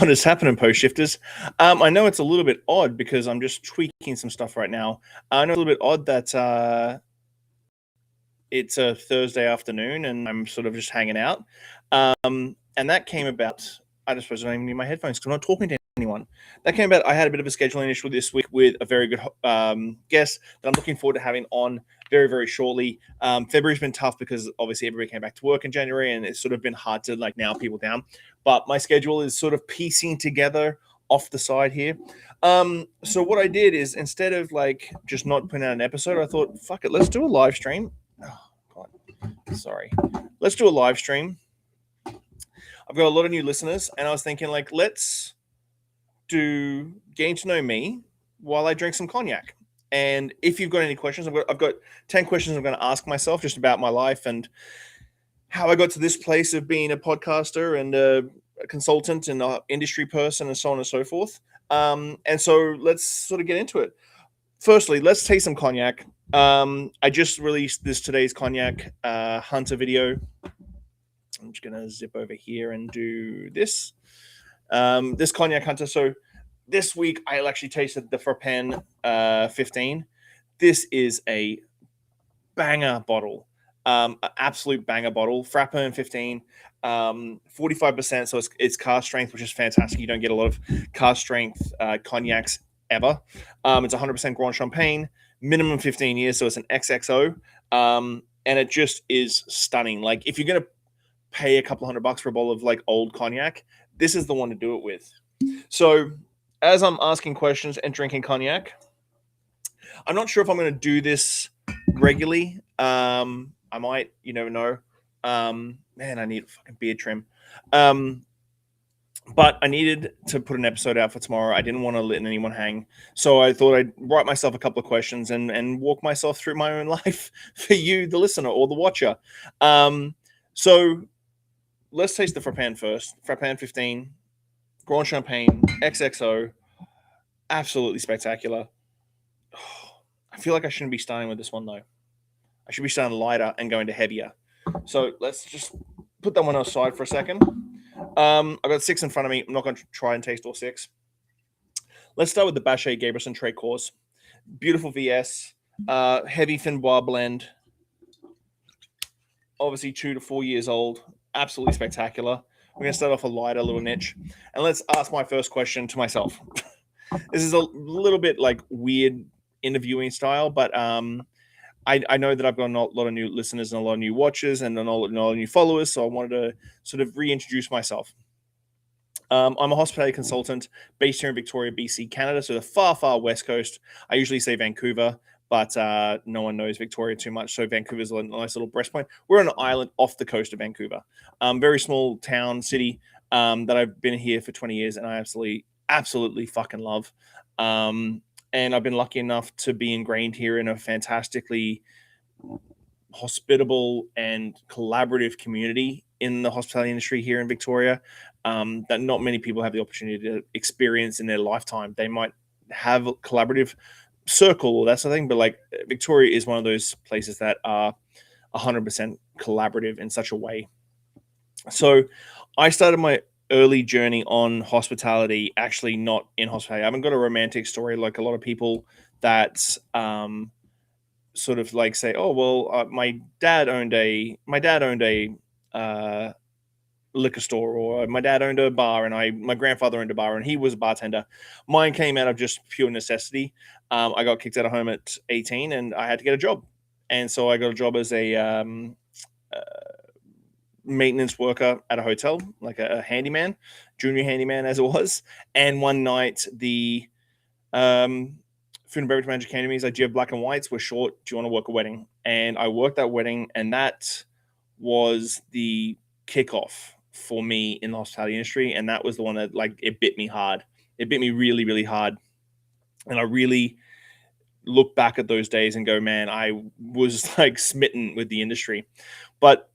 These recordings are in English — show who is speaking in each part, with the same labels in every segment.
Speaker 1: What is happening, post shifters? I know it's a little bit odd because I'm just tweaking some stuff right now. I know it's a little bit odd that it's a Thursday afternoon and I'm sort of just hanging out. And that came about. I just suppose I don't even need my headphones because I'm not talking to anyone. That came about. I had a bit of a scheduling issue this week with a very good guest that I'm looking forward to having on very, very shortly. February's been tough because obviously everybody came back to work in January and it's sort of been hard to like nail people down. But my schedule is sort of piecing together off the side here. So what I did is instead of like just not putting out an episode, I thought, fuck it, let's do a live stream. Oh, God. Sorry. Let's do a live stream. I've got a lot of new listeners, and I was thinking, like, let's do getting to know me while I drink some cognac. And if you've got any questions, I've got 10 questions I'm going to ask myself just about my life and how I got to this place of being a podcaster and a consultant and an industry person and so on and so forth. And so let's sort of get into it. Firstly, let's taste some cognac. I just released today's cognac hunter video. I'm just going to zip over here and do this. This cognac hunter. So this week I actually tasted the Frappin 15. This is a banger bottle. An absolute banger bottle. Frappin 15, 45%. So it's cask strength, which is fantastic. You don't get a lot of cask strength cognacs ever. It's 100% Grand Champagne, minimum 15 years. So it's an XXO. And it just is stunning. Like if you're going to pay a couple $100 for a bottle of like old cognac, this is the one to do it with. So as I'm asking questions and drinking cognac, I'm not sure if I'm going to do this regularly. I might, you never know. Man, I need a fucking beard trim. But I needed to put an episode out for tomorrow. I didn't want to let anyone hang. So I thought I'd write myself a couple of questions and walk myself through my own life for you, the listener or the watcher. So let's taste the Frappin first. Frappin 15, Grand Champagne, XXO. Absolutely spectacular. I feel like I shouldn't be starting with this one, though. I should be starting lighter and going to heavier. So let's just put that one aside for a second. I've got 6 in front of me. I'm not going to try and taste all 6. Let's start with the Bachet Gabrielson Trade Course. Beautiful VS. Heavy Finois blend. Obviously 2 to 4 years old. Absolutely spectacular. We're going to start off a lighter little niche. And let's ask my first question to myself. This is a little bit like weird interviewing style, but I know that I've got a lot of new listeners and a lot of new watchers and a lot of new followers, so I wanted to sort of reintroduce myself. I'm a hospitality consultant based here in Victoria, BC, Canada, so the far, far west coast. I usually say Vancouver, but no one knows Victoria too much, so Vancouver's a nice little breastpoint. We're on an island off the coast of Vancouver. Very small town, city that I've been here for 20 years, and I absolutely fucking love. And I've been lucky enough to be ingrained here in a fantastically hospitable and collaborative community in the hospitality industry here in Victoria that not many people have the opportunity to experience in their lifetime. They might have a collaborative circle or that sort of thing, but like Victoria is one of those places that are 100% collaborative in such a way. So I started my early journey on hospitality, actually not in hospitality. I haven't got a romantic story like a lot of people that sort of like say, oh, well, my dad owned a liquor store, or my dad owned a bar and my grandfather owned a bar and he was a bartender. Mine came out of just pure necessity. I got kicked out of home at 18 and I had to get a job. And so I got a job as a maintenance worker at a hotel, like a handyman, junior handyman as it was. And one night the food and beverage manager came to me. He's like, do you have black and whites? We're short. Do you want to work a wedding? And I worked that wedding, and that was the kickoff for me in the hospitality industry. And that was the one that like it bit me hard. It bit me really, really hard. And I really look back at those days and go, man, I was like smitten with the industry. But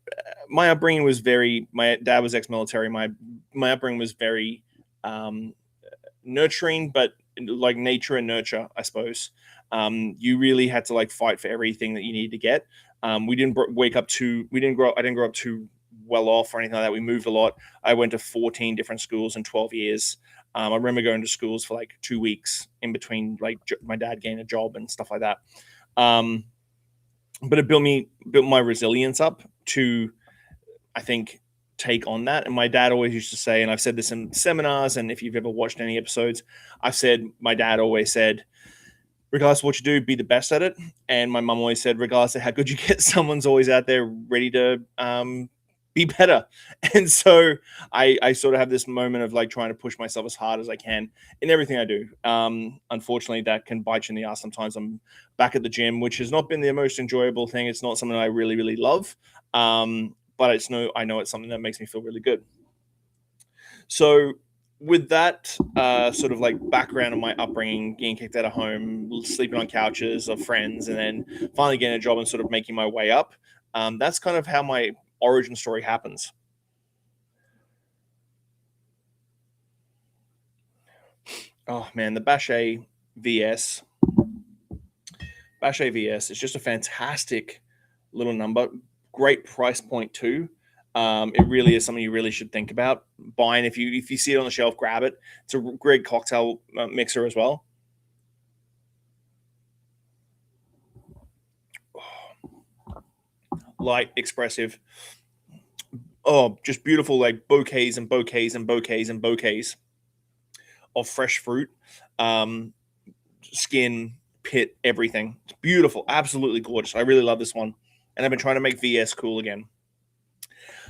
Speaker 1: my upbringing was my dad was ex-military. My upbringing was very nurturing, but like nature and nurture, I suppose. You really had to like fight for everything that you needed to get. I didn't grow up too well off or anything like that. We moved a lot. I went to 14 different schools in 12 years. I remember going to schools for like 2 weeks in between, like my dad getting a job and stuff like that. But it built my resilience up to, I think, take on that. And my dad always used to say, and I've said this in seminars, and if you've ever watched any episodes, my dad always said, regardless of what you do, be the best at it. And my mum always said, regardless of how good you get, someone's always out there ready to be better. And so I sort of have this moment of like trying to push myself as hard as I can in everything I do. Unfortunately, that can bite you in the ass. Sometimes I'm back at the gym, which has not been the most enjoyable thing. It's not something I really, really love. But I know it's something that makes me feel really good. So with that sort of like background of my upbringing, getting kicked out of home, sleeping on couches of friends, and then finally getting a job and sort of making my way up, that's kind of how my origin story happens. Oh man, the Bache VS. Bache VS is just a fantastic little number. Great price point too. It really is something you really should think about buying. If you see it on the shelf, grab it. It's a great cocktail mixer as well. Light, expressive. Oh, just beautiful, like bouquets and bouquets and bouquets and bouquets of fresh fruit, skin, pit, everything. It's beautiful, absolutely gorgeous. I really love this one, and I've been trying to make VS cool again.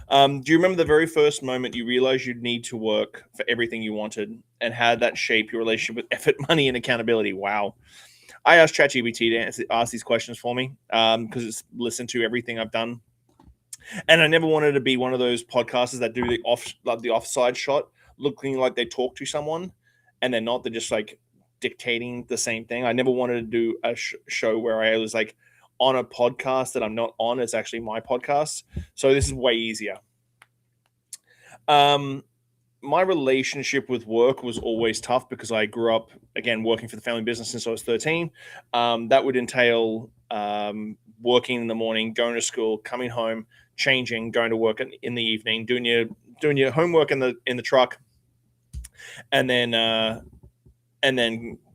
Speaker 1: Do you remember the very first moment you realized you'd need to work for everything you wanted, and how that shape your relationship with effort, money, and accountability? Wow. I asked ChatGPT to ask these questions for me because it's listened to everything I've done. And I never wanted to be one of those podcasters that do the offside shot, looking like they talk to someone, and they're not. They're just like dictating the same thing. I never wanted to do a show where I was like on a podcast that I'm not on. It's actually my podcast. So this is way easier. My relationship with work was always tough because I grew up, again, working for the family business since I was 13. That would entail working in the morning, going to school, coming home, changing, going to work in the evening, doing your homework in the truck, and then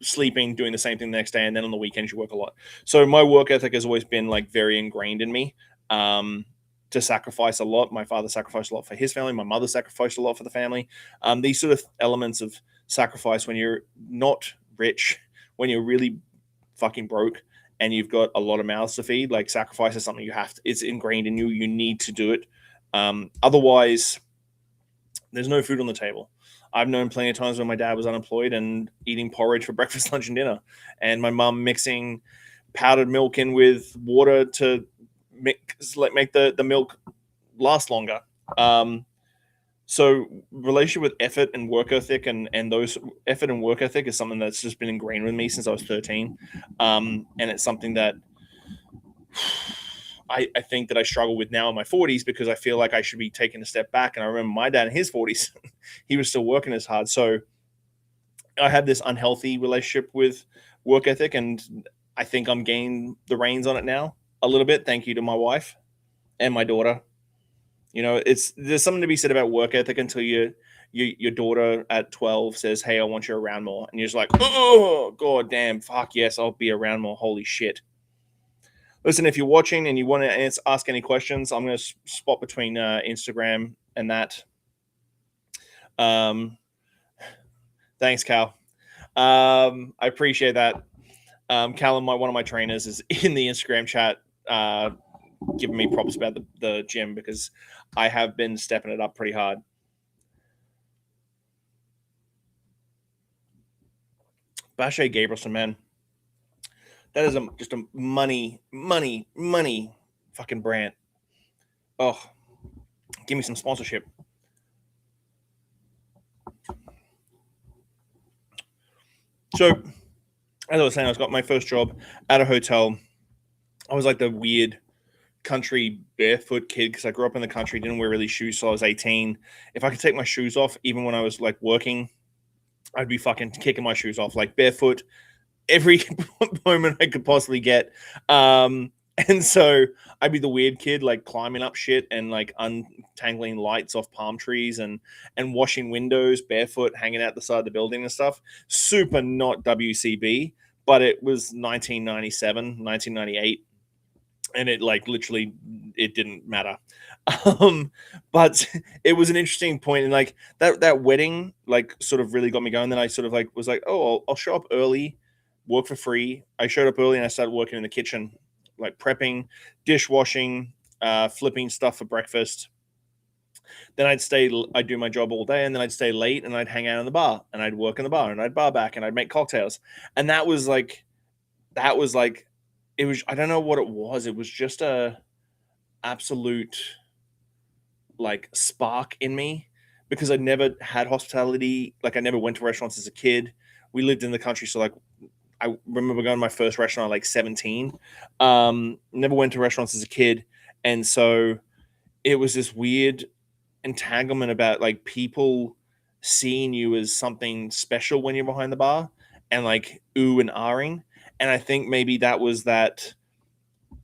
Speaker 1: sleeping, doing the same thing the next day, and then on the weekends you work a lot. So my work ethic has always been like very ingrained in me. To sacrifice a lot. My father sacrificed a lot for his family. My mother sacrificed a lot for the family. These sort of elements of sacrifice when you're not rich, when you're really fucking broke and you've got a lot of mouths to feed, like sacrifice is something you have to, it's ingrained in you. You need to do it. Otherwise, there's no food on the table. I've known plenty of times when my dad was unemployed and eating porridge for breakfast, lunch, and dinner, and my mum mixing powdered milk in with water to make the milk last longer. So relationship with effort and work ethic and those effort and work ethic is something that's just been ingrained with me since I was 13. And it's something that I think that I struggle with now in my 40s because I feel like I should be taking a step back. And I remember my dad in his 40s, he was still working as hard. So I had this unhealthy relationship with work ethic, and I think I'm gaining the reins on it now a little bit. Thank you to my wife and my daughter. You know, there's something to be said about work ethic until your daughter at 12 says, "Hey, I want you around more," and you're just like, "Oh, god damn, fuck yes, I'll be around more." Holy shit! Listen, if you're watching and you want to ask any questions, I'm going to spot between Instagram and that. Thanks, Cal. I appreciate that. Callum, one of my trainers, is in the Instagram chat giving me props about the gym because I have been stepping it up pretty hard. Bache Gabrielson, man. That is just a money fucking brand. Oh, give me some sponsorship. So, as I was saying, I got my first job at a hotel. I was like the weird country barefoot kid because I grew up in the country, didn't wear really shoes till I was 18. If I could take my shoes off, even when I was like working, I'd be fucking kicking my shoes off like barefoot every moment I could possibly get. And so I'd be the weird kid, like climbing up shit and like untangling lights off palm trees and washing windows barefoot, hanging out the side of the building and stuff. Super not WCB, but it was 1997, 1998, and it like literally it didn't matter. But it was an interesting point, and like that wedding like sort of really got me going. Then I sort of like was like, oh, I'll show up early, work for free. I showed up early and I started working in the kitchen, like prepping, dishwashing, flipping stuff for breakfast. Then I'd do my job all day, and then I'd stay late and I'd hang out in the bar and I'd work in the bar and I'd bar back and I'd make cocktails. And that was like it was, I don't know what it was. It was just a absolute like spark in me because I never had hospitality. Like I never went to restaurants as a kid. We lived in the country, so like I remember going to my first restaurant at like 17. Never went to restaurants as a kid, and so it was this weird entanglement about like people seeing you as something special when you're behind the bar and like ooh and ahhing. And I think maybe that was that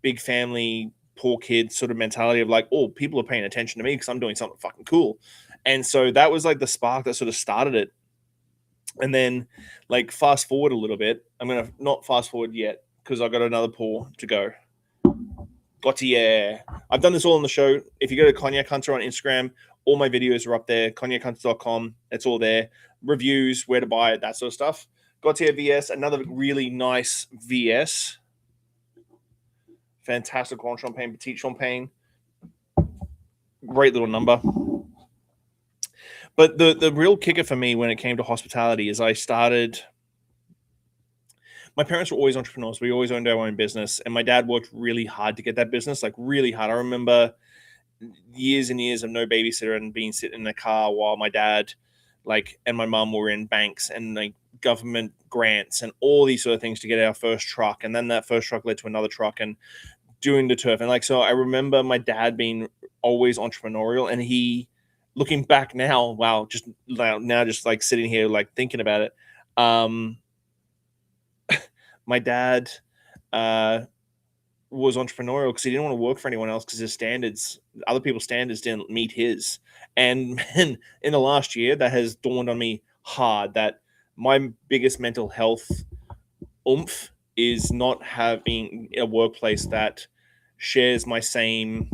Speaker 1: big family, poor kid sort of mentality of like, oh, people are paying attention to me because I'm doing something fucking cool. And so that was like the spark that sort of started it. And then, like, fast forward a little bit. I'm going to not fast forward yet because I've got another pour to go. Got yeah. I've done this all on the show. If you go to Cognac Hunter on Instagram, all my videos are up there. CognacHunter.com. It's all there. Reviews, where to buy it, that sort of stuff. Gautier VS, another really nice VS. Fantastic Grand Champagne, Petit Champagne. Great little number. But the real kicker for me when it came to hospitality is my parents were always entrepreneurs. We always owned our own business. And my dad worked really hard to get that business, like really hard. I remember years and years of no babysitter and being sitting in the car while my dad and my mum were in banks and like government grants and all these sort of things to get our first truck. And then that first truck led to another truck and doing the turf. And like, so I remember my dad being always entrepreneurial, and he, looking back now, wow, just now, just like sitting here, like thinking about it. My dad, was entrepreneurial because he didn't want to work for anyone else because his standards, other people's standards, didn't meet his. And man, in the last year, that has dawned on me hard that my biggest mental health oomph is not having a workplace that shares my same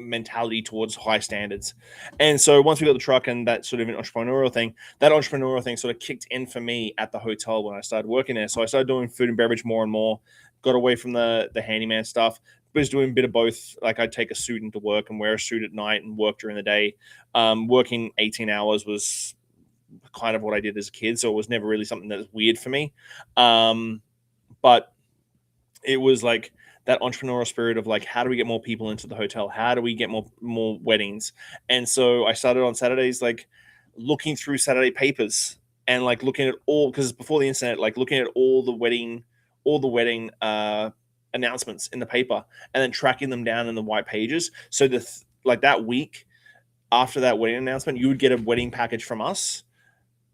Speaker 1: mentality towards high standards. And so once we got the truck and that sort of an entrepreneurial thing sort of kicked in for me at the hotel when I started working there. So I started doing food and beverage more and more, got away from the handyman stuff, was doing a bit of both. Like I'd take a suit into work and wear a suit at night and work during the day. Working 18 hours was kind of what I did as a kid. So it was never really something that was weird for me. But it was like that entrepreneurial spirit of like, how do we get more people into the hotel? How do we get more weddings? And so I started on Saturdays, like looking through Saturday papers and like looking at all, because before the internet, like looking at all the wedding announcements in the paper and then tracking them down in the white pages. So like that week after that wedding announcement, you would get a wedding package from us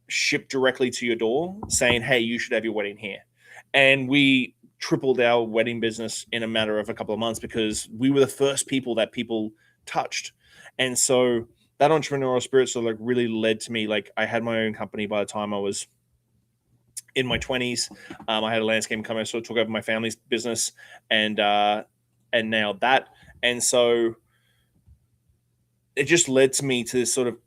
Speaker 1: shipped directly to your door saying, hey, you should have your wedding here. And we tripled our wedding business in a matter of a couple of months because we were the first people that people touched. And so that entrepreneurial spirit sort of like really led to me. Like I had my own company by the time I was in my 20s. I had a landscaping company, so I took over my family's business and now that. And so it just led to me to this sort of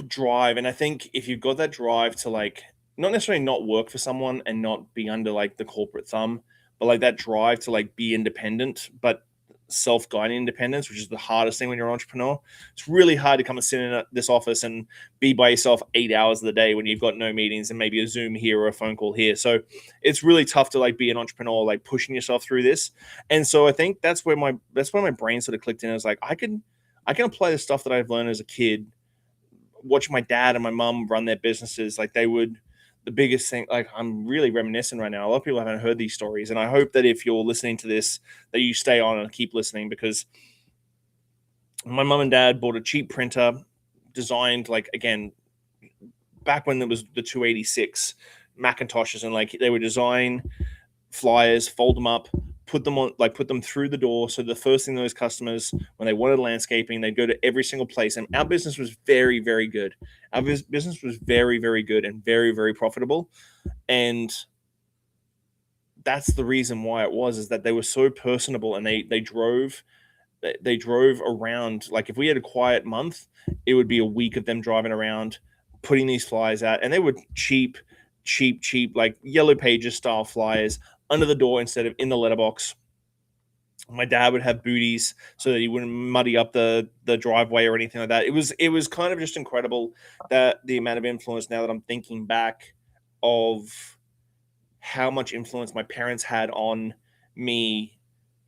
Speaker 1: drive. And I think if you've got that drive to like not necessarily not work for someone and not be under like the corporate thumb, but like that drive to like be independent, but self-guiding independence, which is the hardest thing when you're an entrepreneur. It's really hard to come and sit in this office and be by yourself 8 hours of the day when you've got no meetings and maybe a Zoom here or a phone call here. So it's really tough to like be an entrepreneur, like pushing yourself through this. And so I think that's where my brain sort of clicked in. I was like, I can apply the stuff that I've learned as a kid, watching my dad and my mom run their businesses. Like the biggest thing, like I'm really reminiscing right now. A lot of people haven't heard these stories. And I hope that if you're listening to this, that you stay on and keep listening, because my mom and dad bought a cheap printer designed like, again, back when there was the 286 Macintoshes, and like they were designed flyers, fold them up, put them through the door. So the first thing those customers, when they wanted landscaping, they'd go to every single place. And our business was very, very good. Our business was very, very good and very, very profitable. And that's the reason why it was, is that they were so personable, and they drove around. Like if we had a quiet month, it would be a week of them driving around, putting these flyers out, and they were cheap, like Yellow Pages style flyers under the door instead of in the letterbox. My dad would have booties so that he wouldn't muddy up the driveway or anything like that. It was kind of just incredible, that the amount of influence, now that I'm thinking back, of how much influence my parents had on me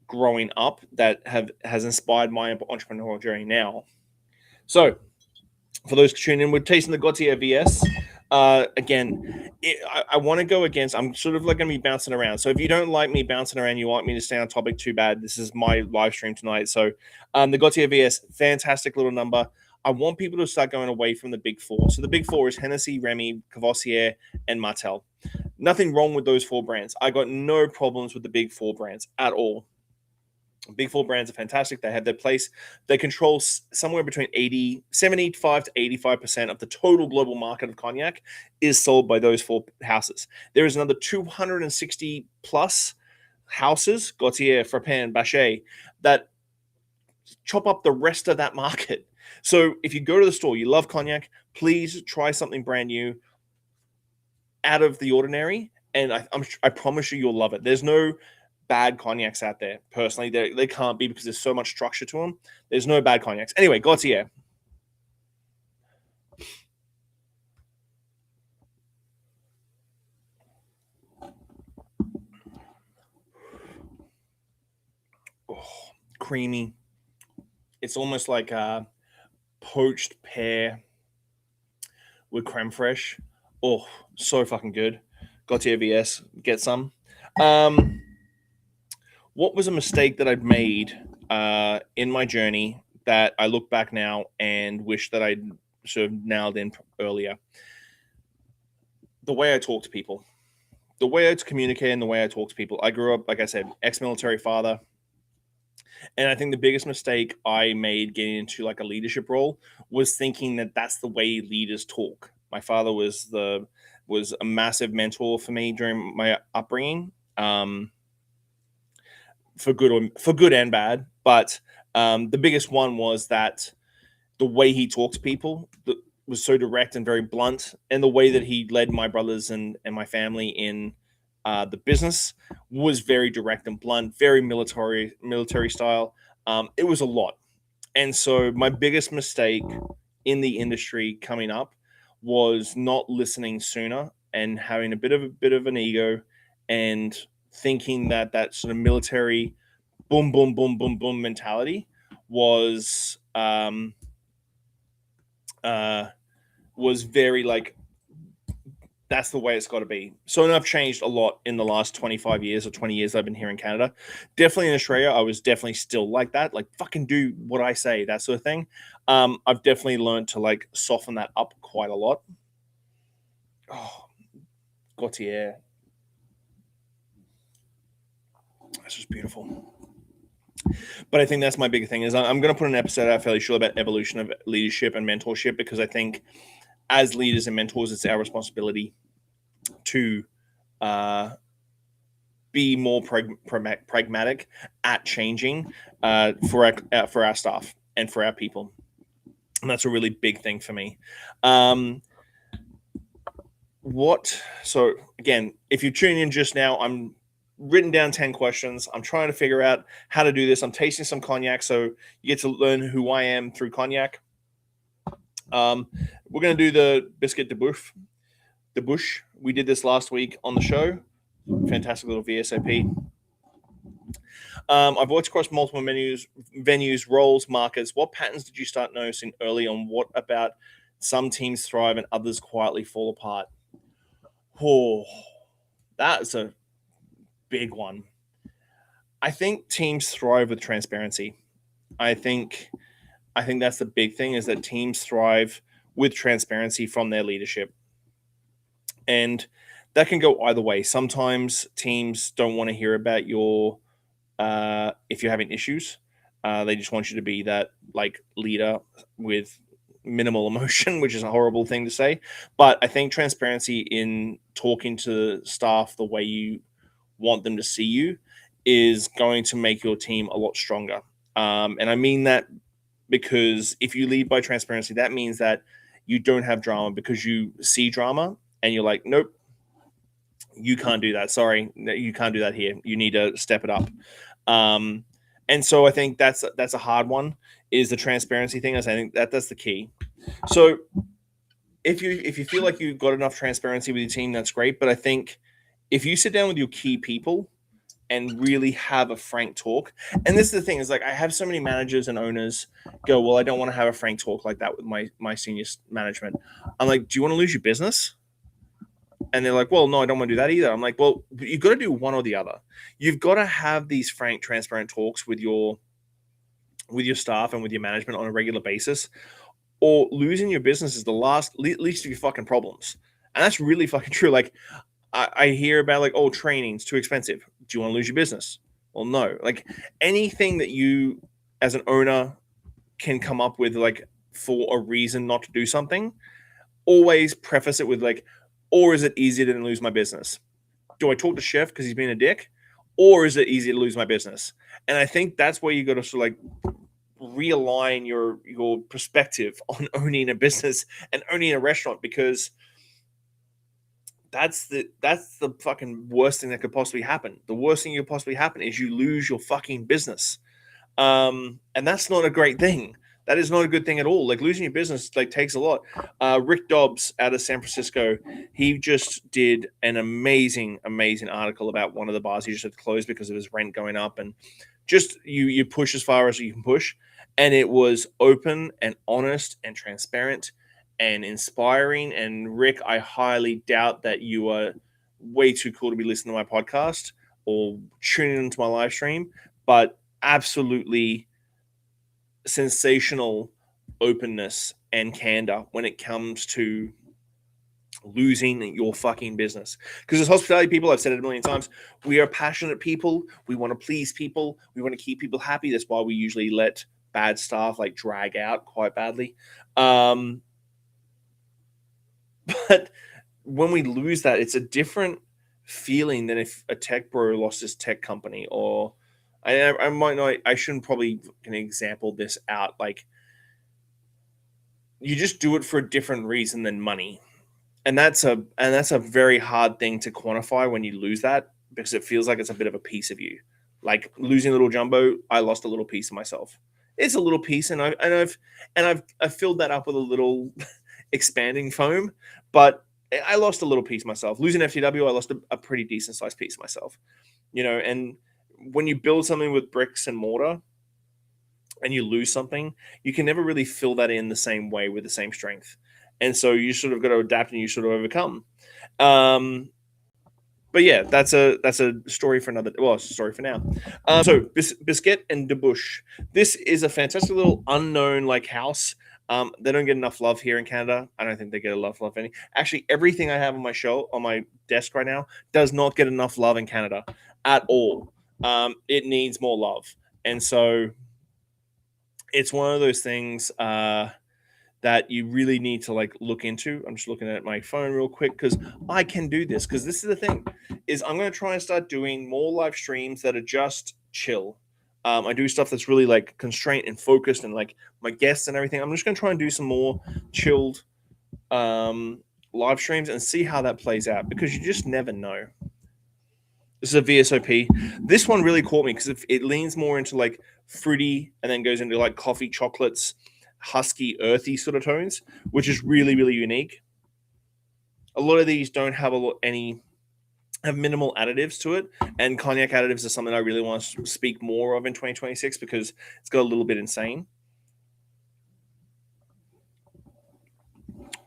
Speaker 1: growing up, that has inspired my entrepreneurial journey now. So for those tuning in, we're tasting the Gautier VS. Again, I want to go against, I'm sort of like going to be bouncing around. So if you don't like me bouncing around, you want me to stay on topic, too bad. This is my live stream tonight. So the Gautier VS, fantastic little number. I want people to start going away from the big four. So the big four is Hennessy, Remy, Courvoisier, and Martell. Nothing wrong with those four brands. I got no problems with the big four brands at all. Big four brands are fantastic. They have their place. They control somewhere between 75 to 85% of the total global market of cognac is sold by those four houses. There is another 260 plus houses, Gautier, Frappin, Bachet, that chop up the rest of that market. So if you go to the store, you love cognac, please try something brand new, out of the ordinary, and I promise you'll love it. There's no bad cognacs out there. Personally, they can't be, because there's so much structure to them. There's no bad cognacs. Anyway, Gautier. Oh, creamy. It's almost like a poached pear with creme fraiche. Oh, so fucking good. Gautier VS, get some. What was a mistake that I'd made in my journey that I look back now and wish that I'd sort of nailed in earlier? The way I talk to people, the way I communicate, and the way I talk to people. I grew up, like I said, ex-military father. And I think the biggest mistake I made getting into like a leadership role was thinking that that's the way leaders talk. My father was a massive mentor for me during my upbringing, for good and bad. But the biggest one was that the way he talked to people was so direct and very blunt, and the way that he led my brothers and my family in the business was very direct and blunt, very military style. It was a lot. And so my biggest mistake in the industry coming up was not listening sooner and having a bit of an ego, and thinking that that sort of military boom, boom, boom, boom, boom mentality was very like, that's the way it's got to be. So, and I've changed a lot in the last 25 years or 20 years I've been here in Canada. Definitely in Australia, I was definitely still like that, like fucking do what I say, that sort of thing. I've definitely learned to like soften that up quite a lot. Oh, Gautier. That's just beautiful. But I think that's my big thing, is I'm going to put an episode out fairly sure about evolution of leadership and mentorship, because I think as leaders and mentors, it's our responsibility to be more pragmatic at changing for our staff and for our people. And that's a really big thing for me. So again, if you're tuning in just now, I'm written down 10 questions. I'm trying to figure out how to do this. I'm tasting some cognac, so you get to learn who I am through cognac. We're going to do the Biscuit de Bush. We did this last week on the show. Fantastic little VSOP. I've worked across multiple venues, roles, markets. What patterns did you start noticing early on? What about some teams thrive and others quietly fall apart? Oh, that's a big one. I think teams thrive with transparency. I think that's the big thing, is that teams thrive with transparency from their leadership. And that can go either way. Sometimes teams don't want to hear about your if you're having issues. They just want you to be that like leader with minimal emotion, which is a horrible thing to say. But I think transparency in talking to staff the way you want them to see you is going to make your team a lot stronger. And I mean that because if you lead by transparency, that means that you don't have drama because you see drama and you're like, nope, you can't do that. Sorry, you can't do that here. You need to step it up. And so I think that's a hard one, is the transparency thing. I think that's the key. So if you feel like you've got enough transparency with your team, that's great. But I think if you sit down with your key people and really have a frank talk, and this is the thing, is like I have so many managers and owners go, well, I don't want to have a frank talk like that with my senior management. I'm like, do you want to lose your business? And they're like, well, no, I don't want to do that either. I'm like, well, you've got to do one or the other. You've got to have these frank, transparent talks with your staff and with your management on a regular basis, or losing your business is the least of your fucking problems. And that's really fucking true. Like I hear about like, oh, training's too expensive. Do you want to lose your business? Well, no. Like anything that you as an owner can come up with like for a reason not to do something, always preface it with like, or is it easier than lose my business? Do I talk to Chef because he's being a dick? Or is it easier to lose my business? And I think that's where you got to sort of like realign your perspective on owning a business and owning a restaurant, because that's the fucking worst thing that could possibly happen. The worst thing that could possibly happen is you lose your fucking business. And that's not a great thing. That is not a good thing at all. Like losing your business like takes a lot. Rick Dobbs out of San Francisco, he just did an amazing article about one of the bars he just had to close because of his rent going up, and just you push as far as you can push. And it was open and honest and transparent and inspiring. And Rick, I highly doubt that you are way too cool to be listening to my podcast or tuning into my live stream, but absolutely sensational openness and candor when it comes to losing your fucking business. Because as hospitality people, I've said it a million times, we are passionate people. We want to please people. We want to keep people happy. That's why we usually let bad staff like drag out quite badly. But when we lose that, it's a different feeling than if a tech bro lost his tech company. Or I might not, I shouldn't probably can example this out. Like you just do it for a different reason than money. And that's a very hard thing to quantify when you lose that, because it feels like it's a bit of a piece of you. Like losing Little Jumbo, I lost a little piece of myself. It's a little piece, and I've filled that up with a little expanding foam, but I lost a little piece myself. Losing FTW, I lost a pretty decent sized piece of myself. And when you build something with bricks and mortar and you lose something, you can never really fill that in the same way with the same strength. And so you sort of got to adapt and you sort of overcome. But yeah, that's a story for another. Well, it's a story for now. So Biscuit and Debush. This is a fantastic little unknown like house. They don't get enough love here in Canada. I don't think they get enough love any. Actually, everything I have on my desk right now does not get enough love in Canada at all. It needs more love, and so it's one of those things that you really need to like look into. I'm just looking at my phone real quick because I can do this. Because this is the thing, is I'm going to try and start doing more live streams that are just chill. I do stuff that's really like constraint and focused, and like my guests and everything. I'm just going to try and do some more chilled live streams and see how that plays out, because you just never know. This is a VSOP. This one really caught me because it leans more into like fruity and then goes into like coffee, chocolates, husky, earthy sort of tones, which is really, really unique. A lot of these don't have have minimal additives to it, and cognac additives are something I really want to speak more of in 2026 because it's got a little bit insane.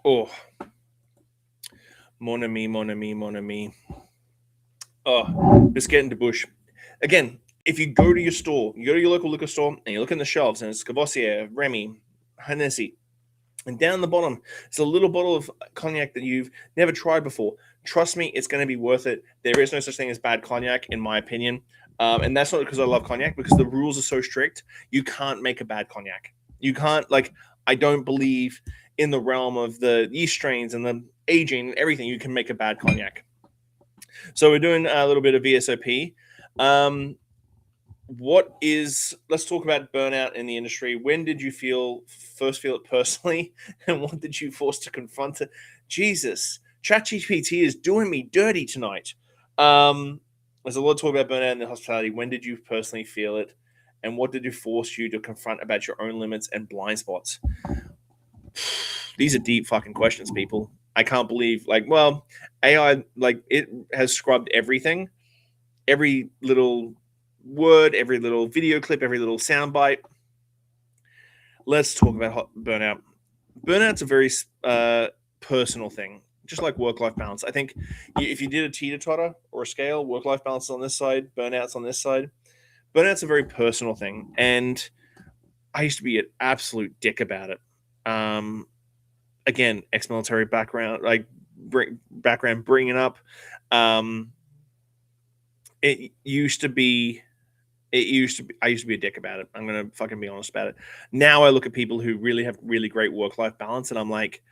Speaker 1: Oh, mon ami, mon ami, mon ami. Oh, Biscuit and Debush. Again, if you go to your store, you go to your local liquor store and you look in the shelves and it's Cavossier, Remy, Hennessy, And down the bottom, it's a little bottle of cognac that you've never tried before. Trust me, it's going to be worth it. There is no such thing as bad cognac, in my opinion. And that's not because I love cognac, because the rules are so strict. You can't make a bad cognac. You can't, like, I don't believe in the realm of the yeast strains and the aging and everything. You can make a bad cognac. So we're doing a little bit of VSOP. Let's talk about burnout in the industry. When did you first feel it personally, and what did you force to confront it? Jesus, ChatGPT is doing me dirty tonight. There's a lot to talk about burnout in the hospitality. When did you personally feel it, and what did it force you to confront about your own limits and blind spots? These are deep fucking questions, people. I can't believe, AI, it has scrubbed everything, every little word, every little video clip, every little soundbite. Let's talk about burnout. Burnout's a very personal thing, just like work-life balance. I think if you did a teeter-totter or a scale, work-life balance is on this side, burnout's on this side. Burnout's a very personal thing, and I used to be an absolute dick about it. Again, ex-military background, bringing up. I used to be a dick about it. I'm gonna fucking be honest about it. Now I look at people who really have really great work-life balance, and I'm like,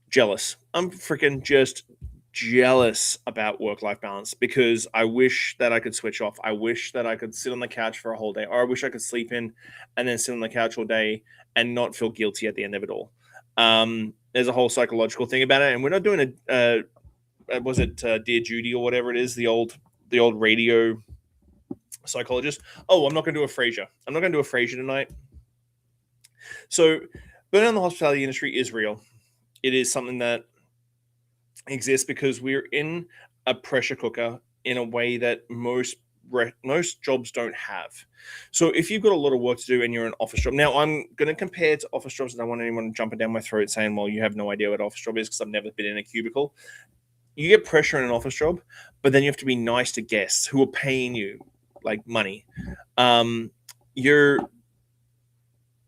Speaker 1: jealous. I'm freaking just jealous about work-life balance, because I wish that I could switch off. I wish that I could sit on the couch for a whole day, or I wish I could sleep in and then sit on the couch all day and not feel guilty at the end of it all. There's a whole psychological thing about it, and we're not doing Dear Judy or whatever it is, the old radio psychologist. Oh, I'm not going to do a Frasier. I'm not going to do a Frasier tonight. So, burnout in the hospitality industry is real. It is something that exists because we're in a pressure cooker in a way that most jobs don't have. So if you've got a lot of work to do and you're an office job, now I'm going to compare to office jobs, and I don't want anyone jumping down my throat saying, well, you have no idea what office job is, because I've never been in a cubicle. You get pressure in an office job, but then you have to be nice to guests who are paying you like money. You're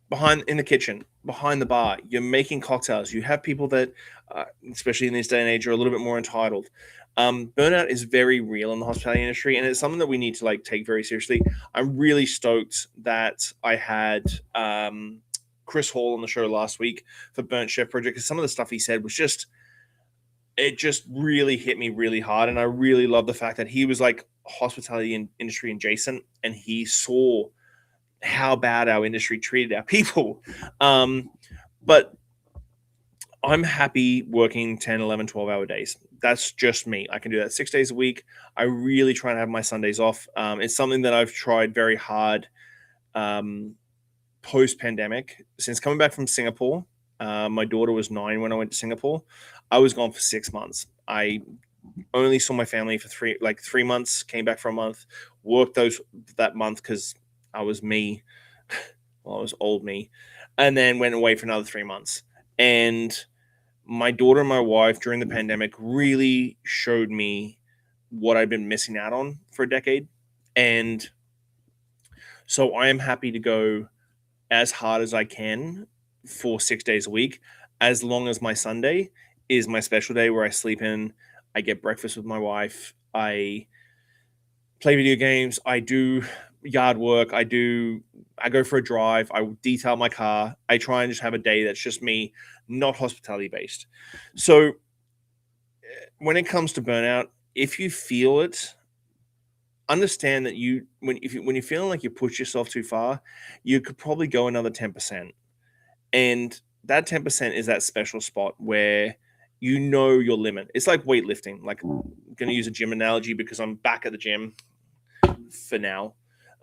Speaker 1: behind in the kitchen, behind the bar, you're making cocktails. You have people that, especially in this day and age, are a little bit more entitled. Burnout is very real in the hospitality industry, and it's something that we need to take very seriously. I'm really stoked that I had Chris Hall on the show last week for Burnt Chef Project, because some of the stuff he said was just really hit me really hard. And I really love the fact that he was like hospitality industry adjacent, and he saw how bad our industry treated our people. But I'm happy working 10, 11, 12-hour days. That's just me. I can do that 6 days a week. I really try and have my Sundays off. It's something that I've tried very hard post-pandemic. Since coming back from Singapore, my daughter was 9 when I went to Singapore. I was gone for 6 months. I only saw my family for 3 months, came back for a month, worked that month because I was me. Well, I was old me. And then went away for another 3 months. And my daughter and my wife during the pandemic really showed me what I've been missing out on for a decade. And so I am happy to go as hard as I can for 6 days a week, as long as my Sunday is my special day where I sleep in, I get breakfast with my wife, I play video games, I do yard work, I go for a drive, I detail my car. I try and just have a day that's just me, not hospitality based. So when it comes to burnout, if you feel it, understand that when you're feeling like you push yourself too far, you could probably go another 10%. And that 10% is that special spot where you know your limit. It's like weightlifting. Like, I'm going to use a gym analogy because I'm back at the gym for now.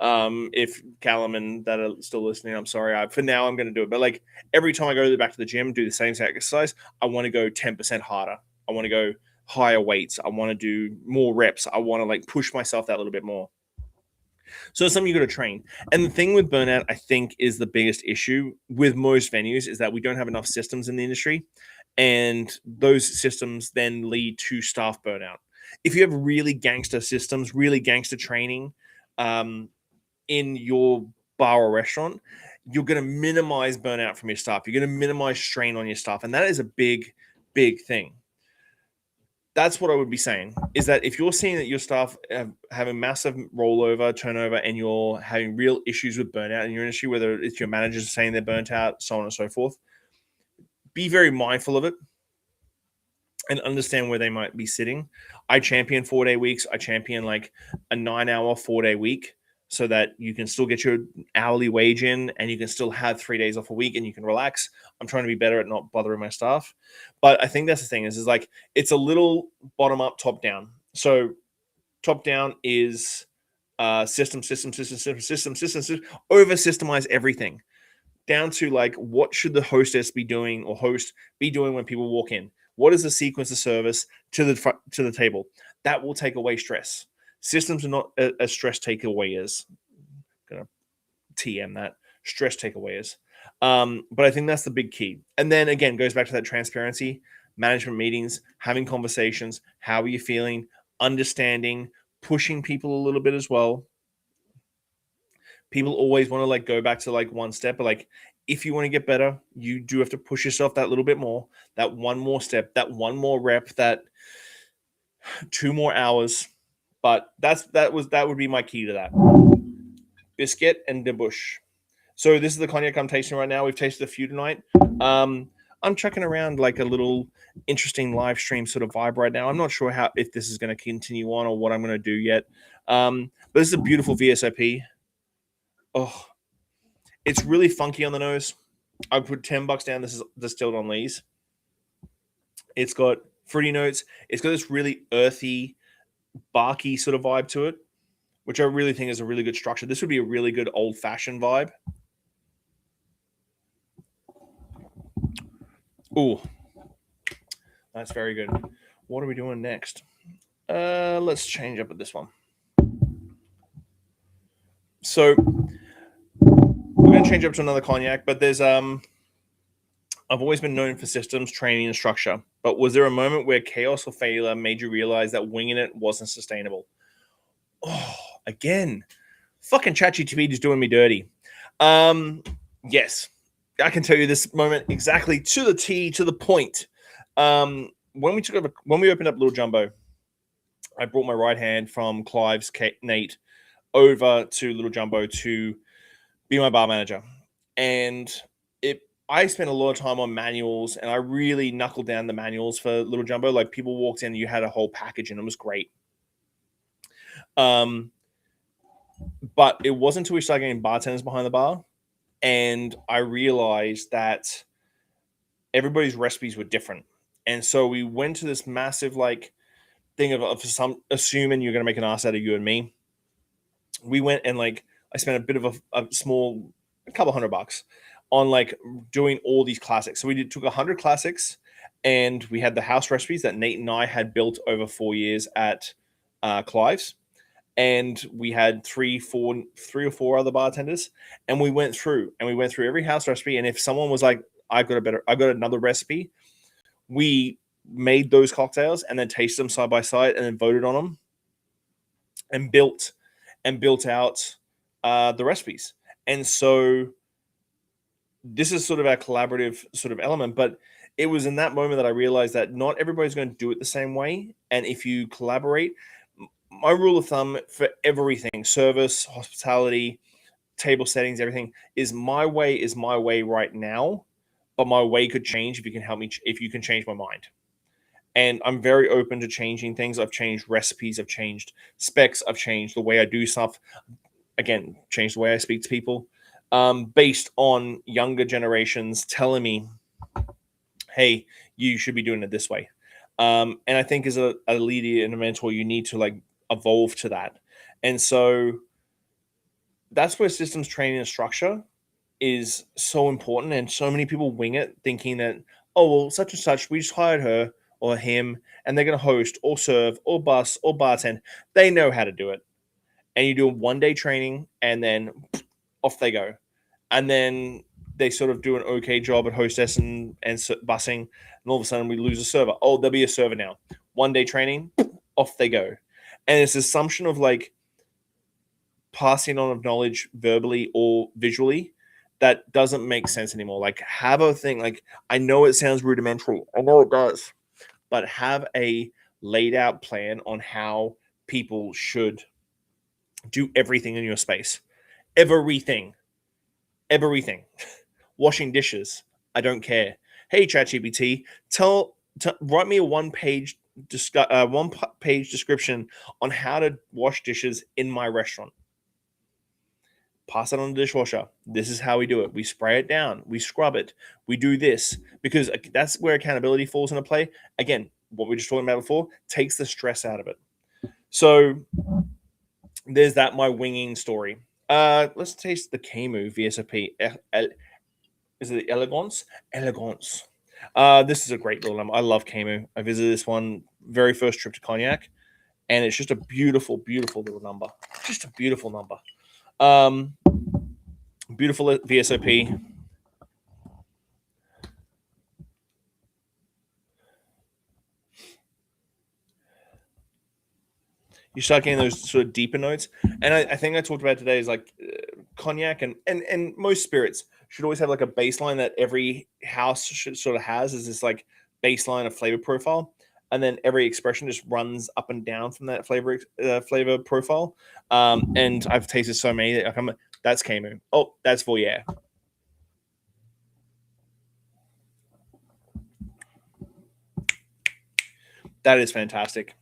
Speaker 1: If Callum and that are still listening, I'm sorry. For now, I'm going to do it. But like every time I go back to the gym, do the same exercise, I want to go 10% harder. I want to go higher weights. I want to do more reps. I want to push myself that little bit more. So it's something you got to train. And the thing with burnout, I think, is the biggest issue with most venues is that we don't have enough systems in the industry. And those systems then lead to staff burnout. If you have really gangster systems, really gangster training in your bar or restaurant, you're going to minimize burnout from your staff. You're going to minimize strain on your staff. And that is a big, big thing. That's what I would be saying, is that if you're seeing that your staff have a massive rollover, turnover, and you're having real issues with burnout in your industry, whether it's your managers saying they're burnt out, so on and so forth, be very mindful of it and understand where they might be sitting. I champion 4-day weeks. I champion like a 9-hour, 4-day week so that you can still get your hourly wage in and you can still have 3 days off a week and you can relax. I'm trying to be better at not bothering my staff. But I think that's the thing is like, it's a little bottom up, top down. So top down is system, over systemize everything down to like, what should the hostess be doing or host be doing when people walk in? What is the sequence of service to the table? That will take away stress. Systems are not a stress takeawayers. I'm gonna TM that. Stress takeawayers. But I think that's the big key. And then again, goes back to that transparency, management meetings, having conversations. How are you feeling? Understanding, pushing people a little bit as well. People always want to like go back to like one step, but like if you want to get better, you do have to push yourself that little bit more, that one more step, that one more rep, that 2 more hours. But that would be my key to that. Biscuit and Debush. So this is the cognac I'm tasting right now. We've tasted a few tonight. I'm checking around like a little interesting live stream sort of vibe right now. I'm not sure if this is going to continue on or what I'm going to do yet. But this is a beautiful VSOP. Oh, it's really funky on the nose. I put $10 down. This is distilled on lees. It's got fruity notes. It's got this really earthy, barky sort of vibe to it, which I really think is a really good structure. This would be a really good old-fashioned vibe. Ooh, that's very good. What are we doing next? Let's change up with this one. So we're going to change up to another cognac, but there's I've always been known for systems, training, and structure. But was there a moment where chaos or failure made you realize that winging it wasn't sustainable? Oh, again, fucking ChatGPT is doing me dirty. Yes, I can tell you this moment exactly to the T, to the point. When we opened up Little Jumbo, I brought my right hand from Clive's Nate over to Little Jumbo to be my bar manager. And I spent a lot of time on manuals and I really knuckled down the manuals for Little Jumbo. Like people walked in and you had a whole package and it was great. But it wasn't until we started getting bartenders behind the bar and I realized that everybody's recipes were different. And so we went to this massive like thing of some assuming you're going to make an ass out of you and me. We went and like I spent a bit of a couple $100 on like doing all these classics. So we took 100 classics and we had the house recipes that Nate and I had built over 4 years at Clive's. And we had three or four other bartenders and we went through every house recipe. And if someone was like, I've got another recipe, we made those cocktails and then tasted them side by side and then voted on them and built out the recipes. And so this is sort of our collaborative sort of element, but it was in that moment that I realized that not everybody's going to do it the same way. And if you collaborate, my rule of thumb for everything, service, hospitality, table settings, everything is my way right now, but my way could change if you can help me, if you can change my mind. And I'm very open to changing things. I've changed recipes. I've changed specs. I've changed the way I do stuff. Again, changed the way I speak to people based on younger generations telling me, hey, you should be doing it this way. And I think as a leader and a mentor, you need to like evolve to that. And so that's where systems training and structure is so important. And so many people wing it thinking that, oh, well, such and such, we just hired her or him and they're going to host or serve or bus or bartend. They know how to do it. And you do a 1-day training and then off they go. And then they sort of do an okay job at hostess and busing. And all of a sudden we lose a server. Oh, there'll be a server now. 1-day training, off they go. And it's assumption of like passing on of knowledge verbally or visually that doesn't make sense anymore. Like, have a thing. Like, I know it sounds rudimentary. I know it does, but have a laid out plan on how people should do everything in your space. Everything. Everything. Washing dishes. I don't care. Hey, ChatGPT, write me a one-page description on how to wash dishes in my restaurant. Pass it on the dishwasher. This is how we do it. We spray it down. We scrub it. We do this because that's where accountability falls into play. Again, what we were just talking about before takes the stress out of it. So there's that, my winging story. Let's taste the Camus VSOP. Is it Elegance? Elegance. This is a great little number. I love Camus. I visited this one very first trip to Cognac, and it's just a beautiful, beautiful little number. Just a beautiful number. Beautiful VSOP. You start getting those sort of deeper notes, and I think I talked about today is like Cognac and most spirits should always have like a baseline that every house should sort of has, is this like baseline of flavor profile, and then every expression just runs up and down from that flavor profile. And I've tasted so many that I'm that's Camus. Oh, that's Voyeur. That is fantastic.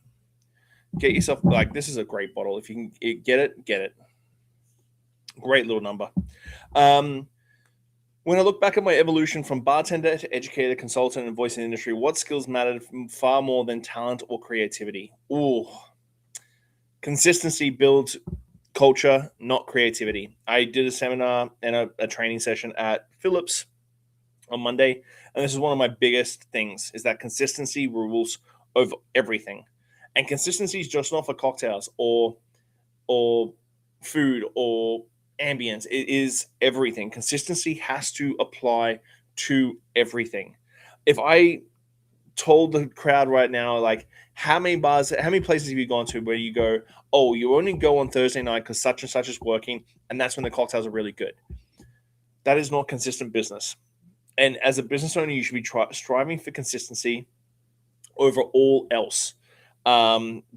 Speaker 1: Get yourself, like, this is a great bottle. If you can get it, get it. Great little number. When I look back at my evolution from bartender to educator, consultant, and voice in the industry, what skills mattered far more than talent or creativity? Ooh, consistency builds culture, not creativity. I did a seminar and a training session at Phillips on Monday, and this is one of my biggest things, is that consistency rules over everything. And consistency is just not for cocktails or food or ambience. It is everything. Consistency has to apply to everything. If I told the crowd right now, like, how many places have you gone to where you go, oh, you only go on Thursday night because such and such is working, and that's when the cocktails are really good. That is not consistent business. And as a business owner, you should be striving for consistency over all else.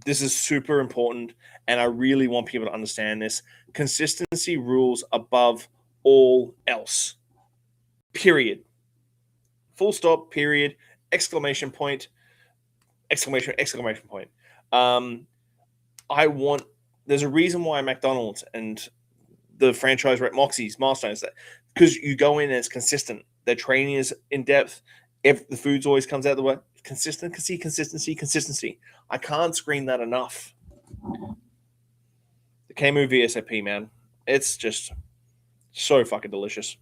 Speaker 1: This is super important, and I really want people to understand this. Consistency rules above all else. Period. Full stop, period, exclamation point, exclamation point. There's a reason why McDonald's and the franchise rep Moxie's, Milestones, because you go in and it's consistent. Their training is in depth. If the food's always comes out the way, consistency. I can't scream that enough. The Camus VSOP, man, it's just so fucking delicious.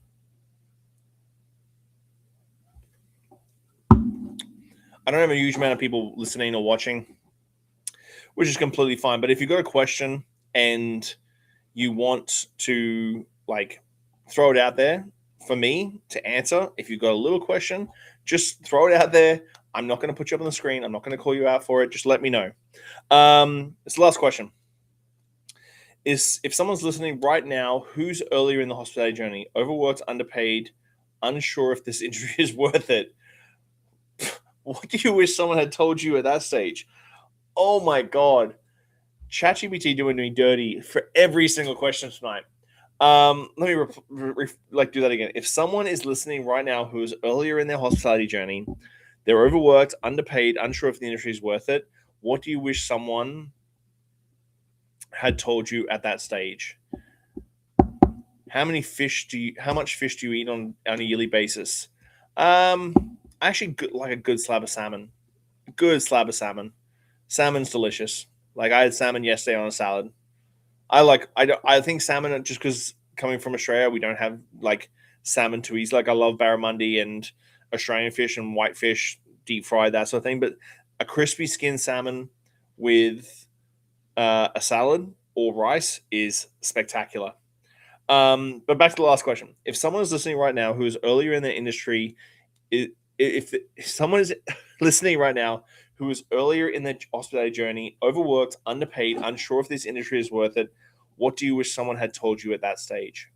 Speaker 1: I don't have a huge amount of people listening or watching, which is completely fine. But if you've got a question and you want to, like, throw it out there for me to answer, if you've got a little question, just throw it out there. I'm not going to put you up on the screen. I'm not going to call you out for it. Just let me know. It's the last question. Is if someone's listening right now who's earlier in the hospitality journey, overworked, underpaid, unsure if this injury is worth it, what do you wish someone had told you at that stage? Oh my God. ChatGPT doing me dirty for every single question tonight. Let me do that again. If someone is listening right now who is earlier in their hospitality journey, they're overworked, underpaid, unsure if the industry is worth it, what do you wish someone had told you at that stage? How much fish do you eat on a yearly basis? Actually, like a good slab of salmon. Salmon's delicious. Like, I had salmon yesterday on a salad. I think salmon, just because coming from Australia, we don't have like salmon to eat. Like, I love barramundi and Australian fish and whitefish, deep fried, that sort of thing. But a crispy skinned salmon with a salad or rice is spectacular. But back to the last question. If someone is listening right now who is earlier in the industry, if someone is listening right now who is earlier in their hospitality journey, overworked, underpaid, unsure if this industry is worth it, what do you wish someone had told you at that stage?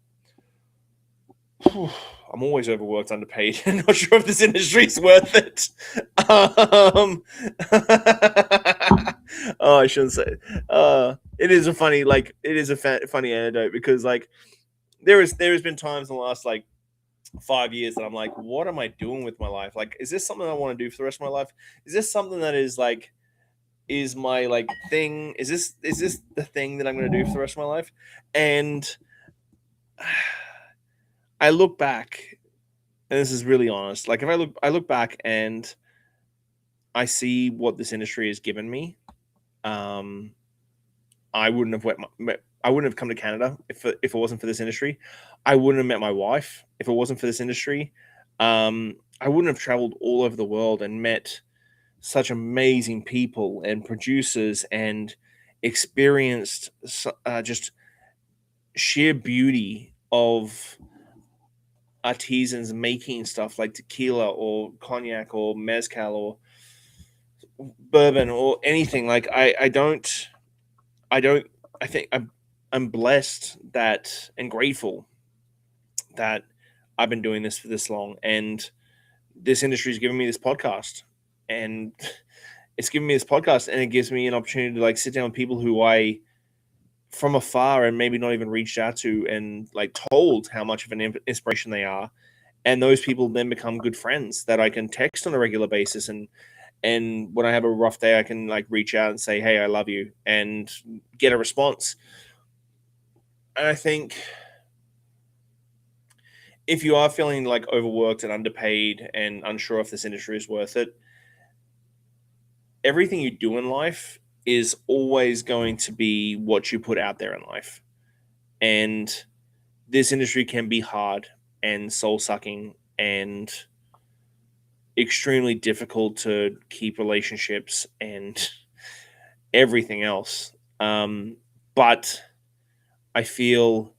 Speaker 1: I'm always overworked, underpaid, and not sure if this industry is worth it. Um, oh, I shouldn't say. It is a funny, funny anecdote because like there has been times in the last like 5 years that I'm like, what am I doing with my life? Like, is this something I want to do for the rest of my life? Is this something that is my like thing? Is this the thing that I'm going to do for the rest of my life? And I look back, and this is really honest. Like, if I look back and I see what this industry has given me, um, I wouldn't have I wouldn't have come to Canada if it wasn't for this industry. I wouldn't have met my wife if it wasn't for this industry. I wouldn't have traveled all over the world and met such amazing people and producers and experienced just sheer beauty of artisans making stuff like tequila or cognac or mezcal or bourbon or anything. Like I don't I think I'm blessed that and grateful that I've been doing this for this long, and this industry has given me this podcast, and it's given me this podcast, and it gives me an opportunity to like sit down with people who I from afar and maybe not even reached out to and like told how much of an inspiration they are, and those people then become good friends that I can text on a regular basis, and when I have a rough day I can like reach out and say, hey, I love you, and get a response. And I think if you are feeling like overworked and underpaid and unsure if this industry is worth it, everything you do in life is always going to be what you put out there in life. And this industry can be hard and soul sucking and extremely difficult to keep relationships and everything else. But I feel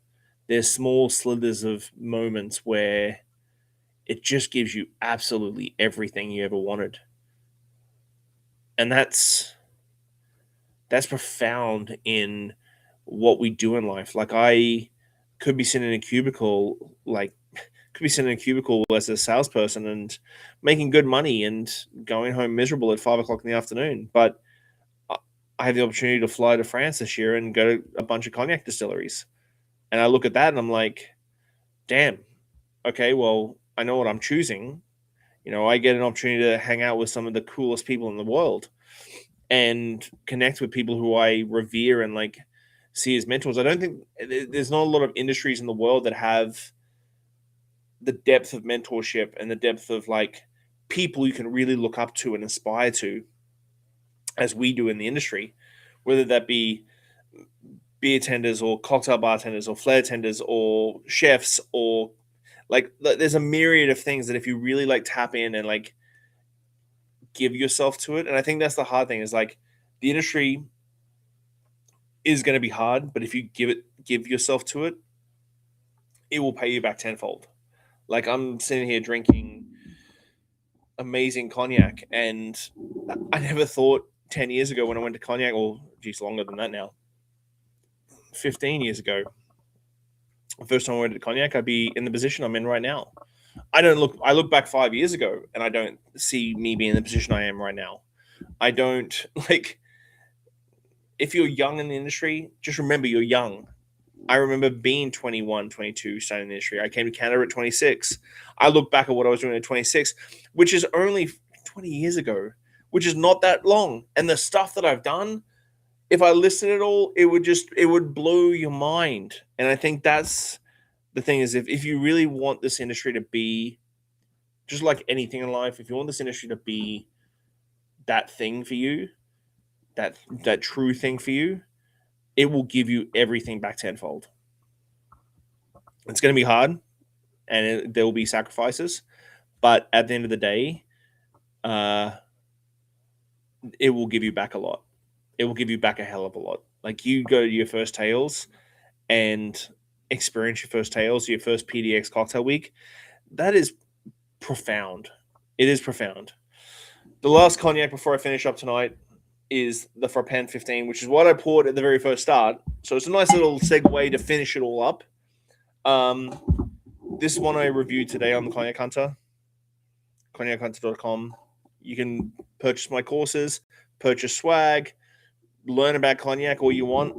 Speaker 1: there's small slithers of moments where it just gives you absolutely everything you ever wanted. And that's profound in what we do in life. Like I could be sitting in a cubicle, as a salesperson and making good money and going home miserable at 5 o'clock in the afternoon. But I have the opportunity to fly to France this year and go to a bunch of cognac distilleries. And I look at that and I'm like, damn, okay, well, I know what I'm choosing. I get an opportunity to hang out with some of the coolest people in the world and connect with people who I revere and like see as mentors. I don't think there's not a lot of industries in the world that have the depth of mentorship and the depth of like people you can really look up to and aspire to as we do in the industry, whether that be beer tenders or cocktail bartenders or flair tenders or chefs or like there's a myriad of things that if you really like tap in and like give yourself to it. And I think that's the hard thing is like the industry is going to be hard, but if you give yourself to it, it will pay you back tenfold. Like I'm sitting here drinking amazing cognac, and I never thought 10 years ago when I went to cognac, or geez, longer than that now, 15 years ago, the first time I went to cognac, I'd be in the position I'm in right now. I look back 5 years ago and I don't see me being in the position I am right now. I don't like, if you're young in the industry, just remember you're young. I remember being 21, 22, starting the industry. I came to Canada at 26. I look back at what I was doing at 26, which is only 20 years ago, which is not that long. And the stuff that I've done, if I listed it all, it would blow your mind. And I think that's the thing is if you really want this industry to be just like anything in life, if you want this industry to be that thing for you, that true thing for you, it will give you everything back tenfold. It's going to be hard, and there will be sacrifices, but at the end of the day, it will give you back a lot. It will give you back a hell of a lot. Like you go to your first tails and experience your first tails, your first PDX cocktail week. That is profound. It is profound. The last cognac before I finish up tonight is the Frappin 15, which is what I poured at the very first start. So it's a nice little segue to finish it all up. this one I reviewed today on the Cognac Hunter, cognachunter.com. You can purchase my courses, purchase swag, learn about cognac all you want.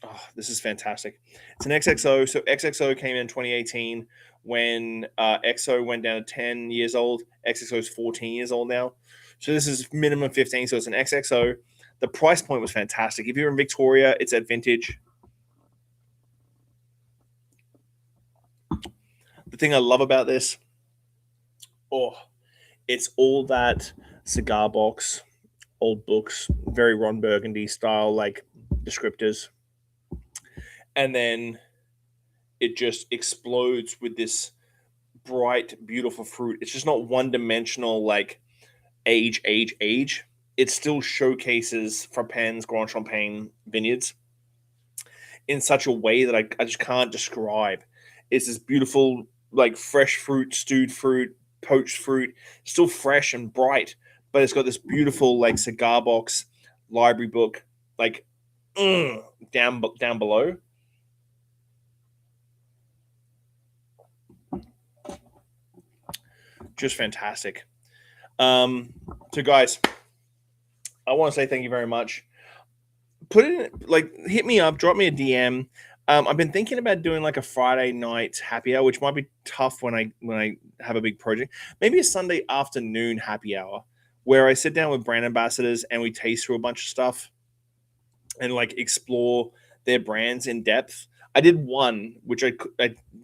Speaker 1: Oh, this is fantastic. It's an XXO. So XXO came in 2018 when XO went down to 10 years old. XXO is 14 years old now. So this is minimum 15. So it's an XXO. The price point was fantastic. If you're in Victoria, it's at vintage. The thing I love about this, it's all that cigar box, old books, very Ron Burgundy style, like descriptors. And then it just explodes with this bright, beautiful fruit. It's just not one-dimensional, like age. It still showcases Frappens, Grand Champagne vineyards in such a way that I just can't describe. It's this beautiful, like fresh fruit, stewed fruit, poached fruit, still fresh and bright, but it's got this beautiful, like cigar box, library book, like down below. Just fantastic. So guys, I want to say thank you very much. Put it in, like, hit me up, drop me a DM. I've been thinking about doing like a Friday night happy hour, which might be tough when I have a big project. Maybe a Sunday afternoon happy hour where I sit down with brand ambassadors and we taste through a bunch of stuff and like explore their brands in depth. I did one, which I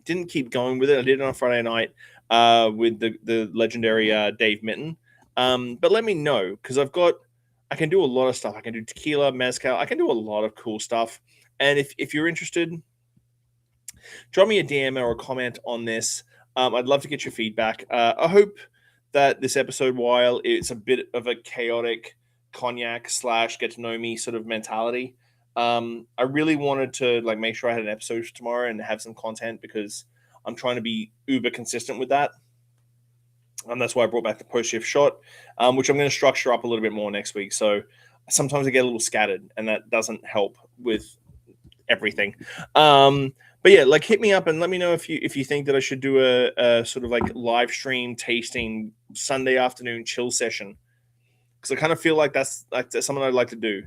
Speaker 1: didn't keep going with it. I did it on a Friday night with the legendary Dave Mitten. But let me know, because I can do a lot of stuff. I can do tequila, mezcal. I can do a lot of cool stuff. And if you're interested, drop me a DM or a comment on this. I'd love to get your feedback. I hope that this episode, while it's a bit of a chaotic cognac / get to know me sort of mentality, I really wanted to like make sure I had an episode for tomorrow and have some content, because I'm trying to be uber consistent with that. And that's why I brought back the post-shift shot, which I'm going to structure up a little bit more next week. So sometimes I get a little scattered, and that doesn't help with everything. But yeah, like hit me up and let me know if you think that I should do a sort of like live stream tasting Sunday afternoon chill session, because I kind of feel like that's something I'd like to do,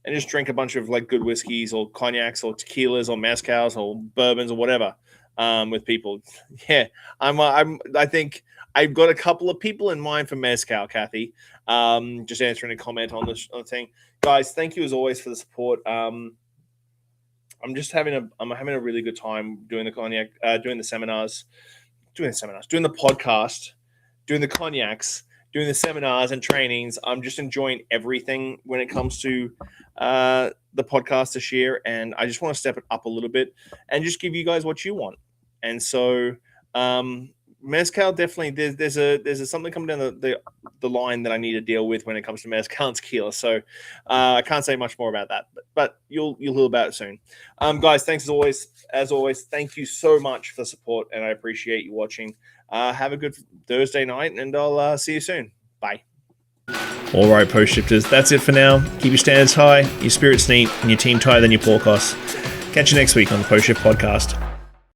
Speaker 1: and just drink a bunch of like good whiskeys or cognacs or tequilas or mezcals or bourbons or whatever with people. Yeah, I think I've got a couple of people in mind for mezcal, Kathy. Just answering a comment on the thing, guys. Thank you as always for the support. I'm having a really good time doing the cognac, doing the seminars, doing the podcast, doing the cognacs, doing the seminars and trainings. I'm just enjoying everything when it comes to the podcast this year, and I just want to step it up a little bit and just give you guys what you want. And so mezcal, definitely there's something coming down the line that I need to deal with when it comes to mezcal and tequila. So I can't say much more about that, but you'll hear about it soon. Guys, thanks as always, thank you so much for the support, and I appreciate you watching. Have a good Thursday night, and I'll see you soon. Bye. All right, post shifters, that's it for now. Keep your standards high, your spirits neat, and your team tighter than your forecast. Catch you next week on the Post Shift Podcast.